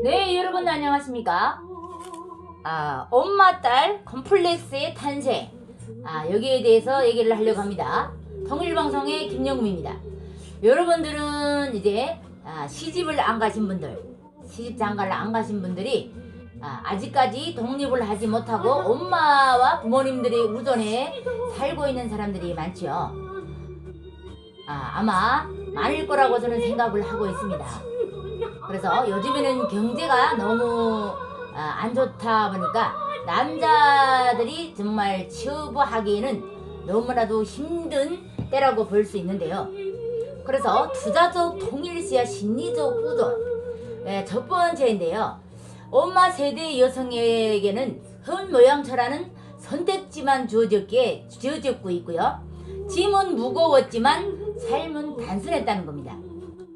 네, 여러분 안녕하십니까? 엄마 딸 컴플렉스의 탄생. 여기에 대해서 얘기를 하려고 합니다. 통일방송의 김영우입니다. 여러분들은 이제 시집을 안 가신 분들, 시집 장가를 안 가신 분들이 아직까지 독립을 하지 못하고 엄마와 부모님들의 우존에 살고 있는 사람들이 많죠. 아마 많을 거라고 저는 생각을 하고 있습니다. 그래서 요즘에는 경제가 너무 안 좋다 보니까 남자들이 정말 취업하기에는 너무나도 힘든 때라고 볼 수 있는데요. 그래서 투자적 통일시와 심리적 우존, 첫 번째인데요. 엄마 세대 여성에게는 현 모양처라는 선택지만 주어졌고 있고요. 짐은 무거웠지만 삶은 단순했다는 겁니다.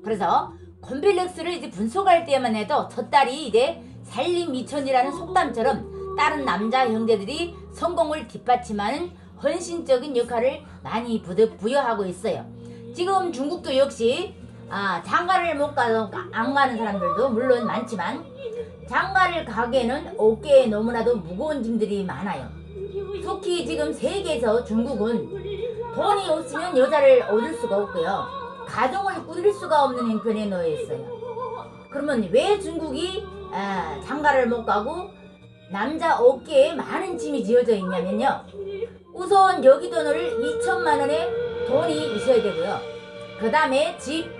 그래서 컴플렉스를 이제 분석할 때만 해도 첫 딸이 이제 살림 미천이라는 속담처럼 다른 남자 형제들이 성공을 뒷받침하는 헌신적인 역할을 많이 부여하고 있어요. 지금 중국도 역시 장가를 못 가서 안 가는 사람들도 물론 많지만 장가를 가기에는 어깨에 너무나도 무거운 짐들이 많아요. 특히 지금 세계에서 중국은 돈이 없으면 여자를 얻을 수가 없고요. 가정을 꾸릴 수가 없는 형편에 놓여 있어요. 그러면 왜 중국이 장가를 못 가고 남자 어깨에 많은 짐이 지어져 있냐면요. 우선 여기 돈을 2천만 원의 돈이 있어야 되고요. 그 다음에 집,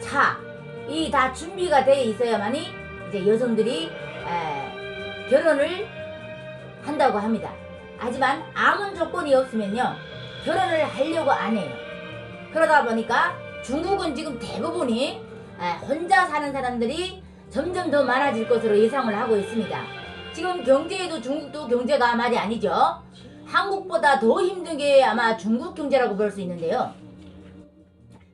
차, 이 다 준비가 돼 있어야만이 이제 여성들이 결혼을 한다고 합니다. 하지만 아무 조건이 없으면요. 결혼을 하려고 안 해요. 그러다 보니까 중국은 지금 대부분이 혼자 사는 사람들이 점점 더 많아질 것으로 예상을 하고 있습니다. 지금 경제에도 중국도 경제가 말이 아니죠. 한국보다 더 힘든 게 아마 중국 경제라고 볼 수 있는데요.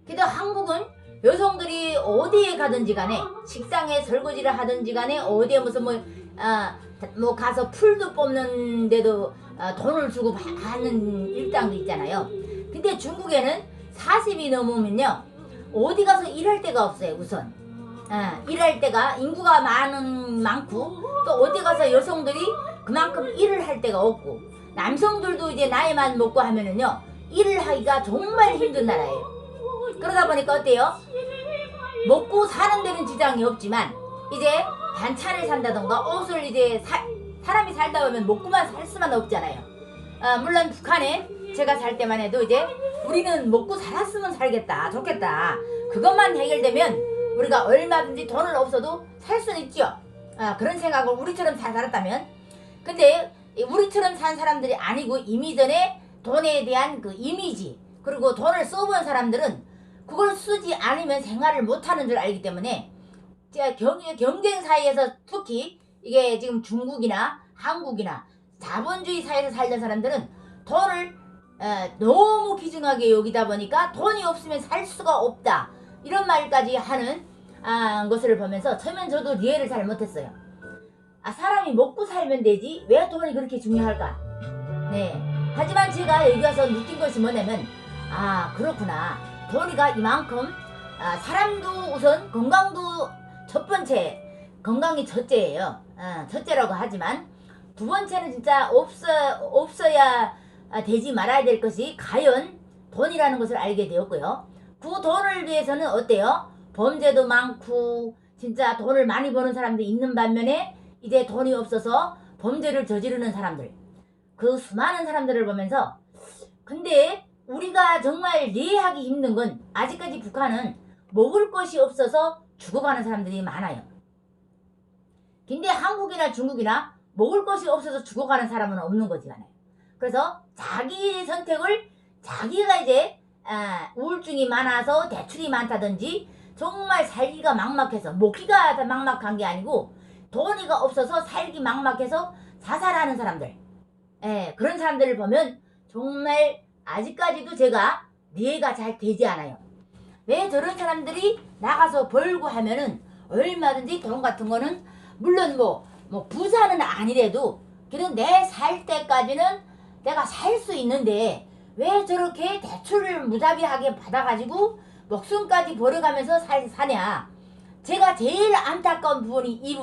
그래도 한국은 여성들이 어디에 가든지 간에 식당에 설거지를 하든지 간에 어디에 무슨 뭐 가서 풀도 뽑는데도 돈을 주고 하는 일당도 있잖아요. 근데 중국에는 40이 넘으면요 어디 가서 일할 데가 없어요. 우선 일할 데가 인구가 많고 또 어디 가서 여성들이 그만큼 일을 할 데가 없고 남성들도 이제 나이만 먹고 하면은요 일을 하기가 정말 힘든 나라예요. 그러다 보니까 어때요? 먹고 사는 데는 지장이 없지만 이제 반찬을 산다던가 옷을 이제 사람이 살다 보면 먹고만 살 수만 없잖아요. 물론 북한에 제가 살 때만 해도 이제 우리는 먹고 살았으면 살겠다 좋겠다 그것만 해결되면 우리가 얼마든지 돈을 없어도 살 수는 있죠. 그런 생각을 우리처럼 잘 살았다면. 근데 우리처럼 산 사람들이 아니고 이미 전에 돈에 대한 그 이미지 그리고 돈을 써본 사람들은 그걸 쓰지 않으면 생활을 못하는 줄 알기 때문에 경쟁 사회에서 특히 이게 지금 중국이나 한국이나 자본주의 사회에서 살던 사람들은 돈을 너무 귀중하게 여기다 보니까 돈이 없으면 살 수가 없다 이런 말까지 하는 것을 보면서 처음엔 저도 이해를 잘 못했어요. 사람이 먹고 살면 되지 왜 돈이 그렇게 중요할까. 네. 하지만 제가 여기 와서 느낀 것이 뭐냐면 그렇구나. 돈이가 이만큼 사람도 우선 건강도 첫 번째 건강이 첫째예요. 첫째라고 하지만 두 번째는 진짜 없어야 되지 말아야 될 것이 과연 돈이라는 것을 알게 되었고요. 그 돈을 위해서는 어때요? 범죄도 많고 진짜 돈을 많이 버는 사람도 있는 반면에 이제 돈이 없어서 범죄를 저지르는 사람들 그 수많은 사람들을 보면서 근데 우리가 정말 이해하기 힘든 건 아직까지 북한은 먹을 것이 없어서 죽어가는 사람들이 많아요. 근데 한국이나 중국이나 먹을 것이 없어서 죽어가는 사람은 없는 거지만요. 그래서 자기 선택을 자기가 이제 우울증이 많아서 대출이 많다든지 정말 살기가 막막해서 먹기가 막막한 게 아니고 돈이가 없어서 살기 막막해서 자살하는 사람들 그런 사람들을 보면 정말 아직까지도 제가 이해가 잘 되지 않아요. 왜 저런 사람들이 나가서 벌고 하면은 얼마든지 돈 같은 거는 물론 뭐 부자는 아니래도 그래도 내 살 때까지는 내가 살 수 있는데 왜 저렇게 대출을 무자비하게 받아가지고 목숨까지 버려가면서 사냐. 제가 제일 안타까운 부분이 이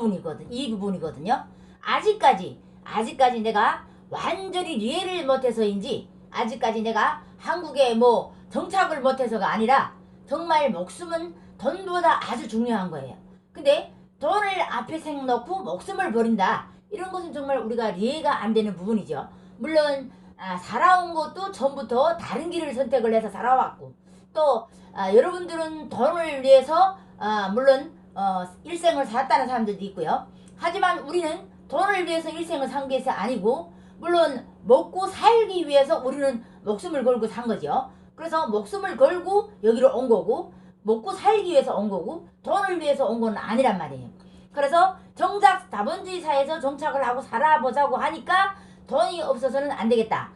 부분이거든요. 아직까지 내가 완전히 이해를 못해서인지, 아직까지 내가 한국에 뭐 정착을 못해서가 아니라 정말 목숨은 돈보다 아주 중요한 거예요. 근데 돈을 앞에 세워놓고 목숨을 버린다, 이런 것은 정말 우리가 이해가 안 되는 부분이죠. 물론 살아온 것도 전부터 다른 길을 선택을 해서 살아왔고, 또 여러분들은 돈을 위해서 물론 일생을 살았다는 사람들도 있고요. 하지만 우리는 돈을 위해서 일생을 산 것이 아니고, 물론 먹고 살기 위해서 우리는 목숨을 걸고 산 거죠. 그래서 목숨을 걸고 여기로 온 거고, 먹고 살기 위해서 온 거고, 돈을 위해서 온 건 아니란 말이에요. 그래서 정작 자본주의 사회에서 정착을 하고 살아보자고 하니까 돈이 없어서는 안 되겠다.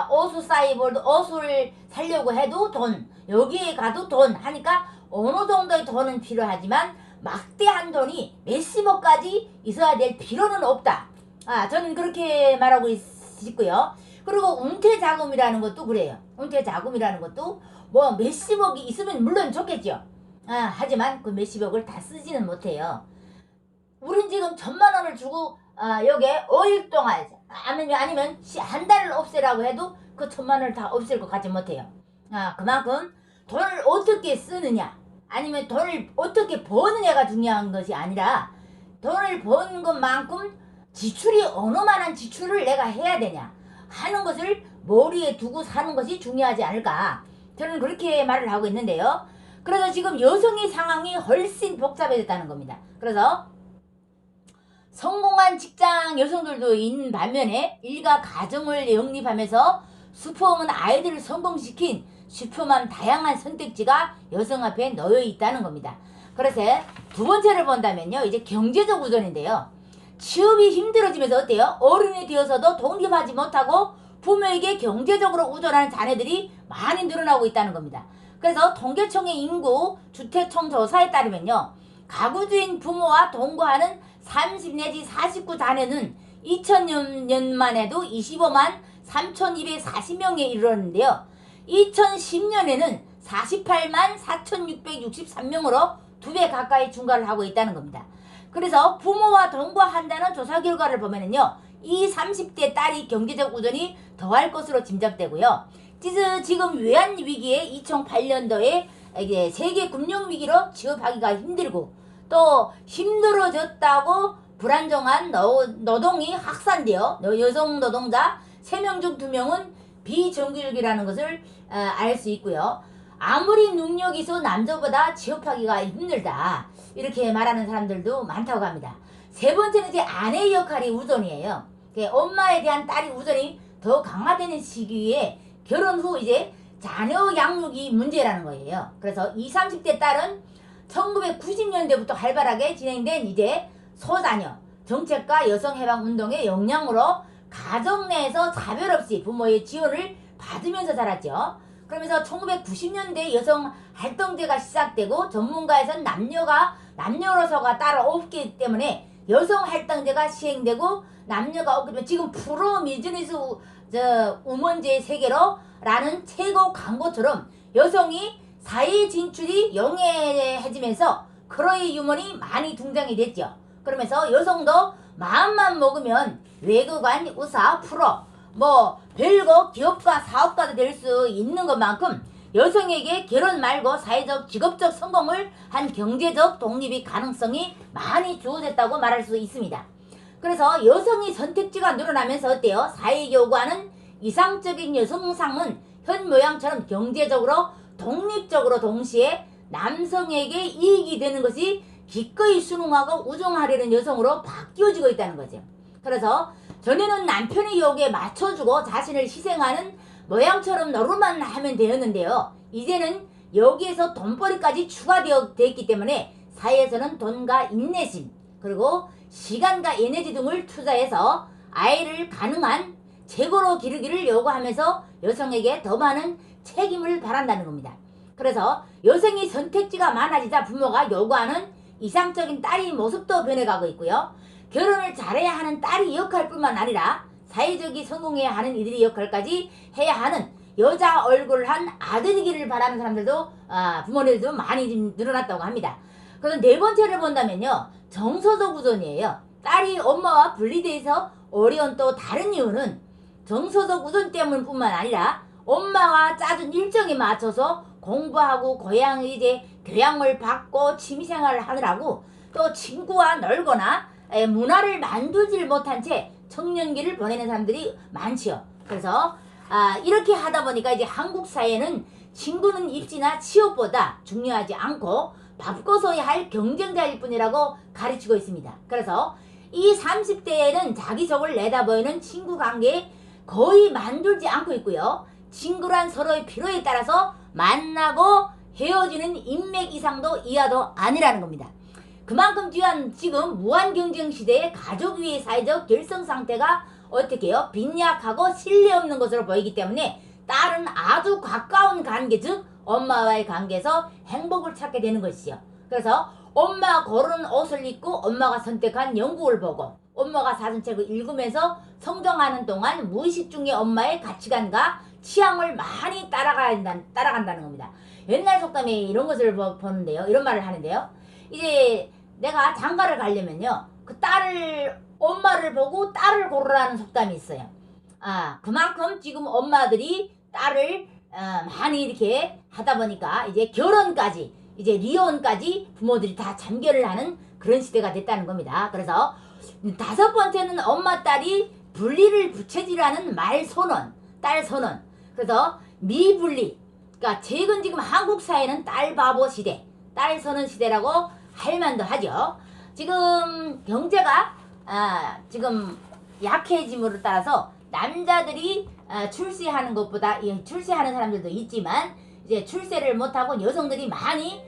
옷을 사이버도 옷을 살려고 해도 돈, 여기에 가도 돈 하니까 어느 정도의 돈은 필요하지만 막대한 돈이 몇십억까지 있어야 될 필요는 없다. 저는 그렇게 말하고 있고요. 그리고 은퇴자금이라는 것도 그래요. 은퇴자금이라는 것도 뭐 몇십억이 있으면 물론 좋겠죠. 하지만 그 몇십억을 다 쓰지는 못해요. 우린 지금 1,000만 원을 주고 여기에 5일 동안 아니면 한 달을 없애라고 해도 그 1,000만 원을 다 없앨 것 같지 못해요. 그만큼 돈을 어떻게 쓰느냐, 아니면 돈을 어떻게 버느냐가 중요한 것이 아니라, 돈을 버는 것만큼 지출이 어느 만한 지출을 내가 해야 되냐 하는 것을 머리에 두고 사는 것이 중요하지 않을까, 저는 그렇게 말을 하고 있는데요. 그래서 지금 여성의 상황이 훨씬 복잡해졌다는 겁니다. 그래서 성공한 직장 여성들도 있는 반면에 일가 가정을 영립하면서 슈퍼우먼 아이들을 성공시킨 슈퍼만 다양한 선택지가 여성 앞에 놓여 있다는 겁니다. 그래서 두 번째를 본다면요, 이제 경제적 우선인데요. 취업이 힘들어지면서 어때요? 어른이 되어서도 독립하지 못하고 부모에게 경제적으로 우존하는 자녀들이 많이 늘어나고 있다는 겁니다. 그래서 통계청의 인구 주택청 조사에 따르면요, 가구주인 부모와 동거하는 30 내지 49 자녀는 2000년만 해도 25만 3240명에 이르렀는데요. 2010년에는 48만 4663명으로 2배 가까이 증가를 하고 있다는 겁니다. 그래서 부모와 동거한다는 조사 결과를 보면은요, 이 30대 딸이 경제적 우선이 더할 것으로 짐작되고요. 지금 외환위기에 2008년도에 세계 금융위기로 취업하기가 힘들고, 또 힘들어졌다고 불안정한 노동이 확산되어 여성 노동자 3명 중 2명은 비정규직이라는 것을 알 수 있고요. 아무리 능력이 있어 남자보다 취업하기가 힘들다, 이렇게 말하는 사람들도 많다고 합니다. 세 번째는 이제 아내의 역할이 우선이에요. 엄마에 대한 딸이 우선이 더 강화되는 시기에 결혼 후 이제 자녀 양육이 문제라는 거예요. 그래서 20, 30대 딸은 1990년대부터 활발하게 진행된 이제 소자녀 정책과 여성해방운동의 영향으로 가정 내에서 차별 없이 부모의 지원을 받으면서 자랐죠. 그러면서 1990년대 여성 활동제가 시작되고 전문가에서는 남녀로서가 따로 없기 때문에 여성 활동제가 시행되고 남녀가 없기 때문에 지금 프로 비즈니스 우먼제의 세계로 라는 최고 광고처럼 여성이 사회 진출이 영해해지면서 크로이 유머니 많이 등장이 됐죠. 그러면서 여성도 마음만 먹으면 외교관, 의사, 프로 뭐 별거 기업가, 사업가도 될 수 있는 것만큼 여성에게 결혼 말고 사회적, 직업적 성공을 한 경제적 독립의 가능성이 많이 주어졌다고 말할 수 있습니다. 그래서 여성의 선택지가 늘어나면서 어때요? 사회에 요구하는 이상적인 여성상은 현 모양처럼 경제적으로 독립적으로 동시에 남성에게 이익이 되는 것이 기꺼이 순응하고 우정하려는 여성으로 바뀌어지고 있다는 거죠. 그래서 전에는 남편의 요구에 맞춰주고 자신을 희생하는 모양처럼 노릇만 하면 되었는데요. 이제는 여기에서 돈벌이까지 추가되었기 때문에 사회에서는 돈과 인내심, 그리고 시간과 에너지 등을 투자해서 아이를 가능한 재고로 기르기를 요구하면서 여성에게 더 많은 책임을 바란다는 겁니다. 그래서 여성의 선택지가 많아지자 부모가 요구하는 이상적인 딸의 모습도 변해가고 있고요. 결혼을 잘해야 하는 딸의 역할뿐만 아니라 사회적이 성공해야 하는 이들의 역할까지 해야 하는 여자 얼굴을 한 아들이기를 바라는 사람들도 부모님들도 많이 늘어났다고 합니다. 그래서 네 번째를 본다면요, 정서적 우선이에요. 딸이 엄마와 분리돼서 어려운 또 다른 이유는 정서적 우선 때문뿐만 아니라 엄마가 짜준 일정에 맞춰서 공부하고 고향 이제 교양을 받고 취미생활을 하느라고 또 친구와 놀거나 문화를 만들질 못한 채 청년기를 보내는 사람들이 많지요. 그래서 이렇게 하다 보니까 이제 한국 사회는 친구는 입시나 취업보다 중요하지 않고 바꿔서야 할 경쟁자일 뿐이라고 가르치고 있습니다. 그래서 이 30대에는 자기 속을 내다보이는 친구 관계에 거의 만들지 않고 있고요. 친구란 서로의 필요에 따라서 만나고 헤어지는 인맥 이상도 이하도 아니라는 겁니다. 그만큼 또한 지금 무한 경쟁 시대에 가족 위의 사회적 결성 상태가 어떻게 해요? 빈약하고 신뢰 없는 것으로 보이기 때문에 딸은 아주 가까운 관계, 즉 엄마와의 관계에서 행복을 찾게 되는 것이죠. 그래서 엄마가 고른 옷을 입고 엄마가 선택한 영국을 보고 엄마가 사준 책을 읽으면서 성장하는 동안 무의식 중에 엄마의 가치관과 취향을 많이 따라간다는 겁니다. 옛날 속담에 이런 것을 보는데요. 이런 말을 하는데요. 이제 내가 장가를 가려면요, 그 엄마를 보고 딸을 고르라는 속담이 있어요. 그만큼 지금 엄마들이 딸을 많이 이렇게 하다 보니까 이제 결혼까지, 이제 리혼까지 부모들이 다 참견을 하는 그런 시대가 됐다는 겁니다. 그래서 다섯 번째는 엄마 딸이 분리를 부채질하는 말 선언, 딸 선언. 그래서 미분리. 그러니까 최근 지금 한국 사회는 딸 바보 시대, 딸 선언 시대라고 할 만도 하죠. 지금 경제가 지금 약해짐으로 따라서 남자들이 출세하는 것보다 출세하는 사람들도 있지만 이제 출세를 못하고 여성들이 많이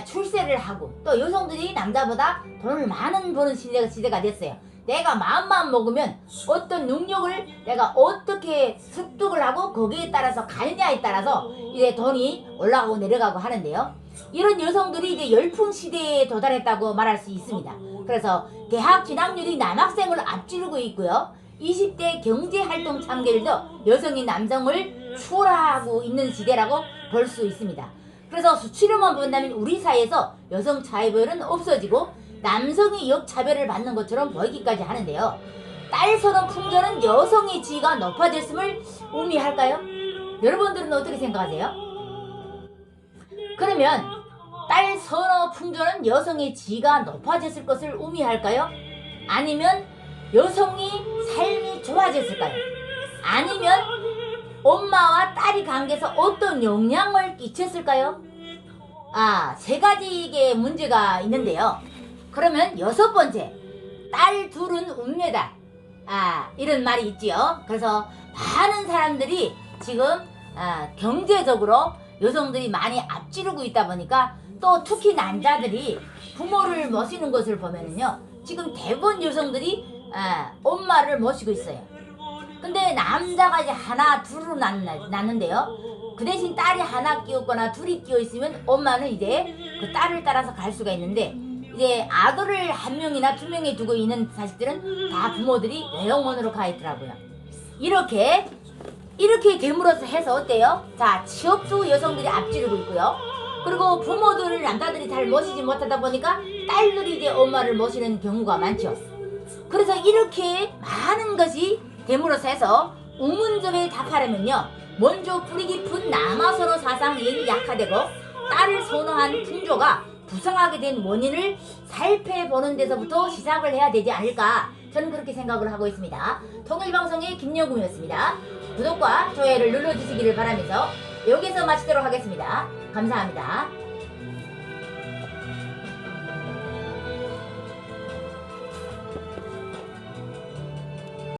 출세를 하고 또 여성들이 남자보다 돈을 많은 버는 시대가 됐어요. 내가 마음만 먹으면 어떤 능력을 내가 어떻게 습득을 하고 거기에 따라서 가느냐에 따라서 이제 돈이 올라가고 내려가고 하는데요. 이런 여성들이 이제 열풍 시대에 도달했다고 말할 수 있습니다. 그래서 대학 진학률이 남학생을 앞지르고 있고요. 20대 경제활동 참가율도 여성이 남성을 추월하고 있는 시대라고 볼 수 있습니다. 그래서 수치로만 본다면 우리 사회에서 여성 차별은 없어지고 남성이 역차별을 받는 것처럼 보이기까지 하는데요. 딸 선언 풍조는 여성의 지위가 높아졌음을 의미할까요? 여러분들은 어떻게 생각하세요? 그러면 딸 선언 풍조는 여성의 지위가 높아졌을 것을 의미할까요? 아니면 여성이 삶이 좋아졌을까요? 아니면 엄마와 딸이 관계에서 어떤 영향을 끼쳤을까요? 세 가지의 문제가 있는데요. 그러면 여섯 번째, 딸 둘은 운메달. 이런 말이 있지요. 그래서 많은 사람들이 지금 경제적으로 여성들이 많이 앞지르고 있다 보니까 또 특히 남자들이 부모를 모시는 것을 보면은요, 지금 대부분 여성들이 엄마를 모시고 있어요. 근데 남자가 이제 하나 둘로 낳는데요. 그 대신 딸이 하나 끼었거나 둘이 끼어 있으면 엄마는 이제 그 딸을 따라서 갈 수가 있는데, 이제 아들을 한 명이나 두 명에 두고 있는 자식들은 다 부모들이 외동원으로 가 있더라고요. 이렇게 됨으로써 해서 어때요? 자, 취업도 여성들이 앞지르고 있고요. 그리고 부모들을 남자들이 잘 모시지 못하다 보니까 딸들이 이제 엄마를 모시는 경우가 많죠. 그래서 이렇게 많은 것이 됨으로써 해서 우문접에 답하려면요, 먼저 뿌리 깊은 남아선호 사상이 약화되고 딸을 선호한 풍조가 부성하게 된 원인을 살펴보는 데서부터 시작을 해야 되지 않을까, 저는 그렇게 생각을 하고 있습니다. 통일방송의 김여금이었습니다. 구독과 좋아요를 눌러주시기를 바라면서 여기서 마치도록 하겠습니다. 감사합니다.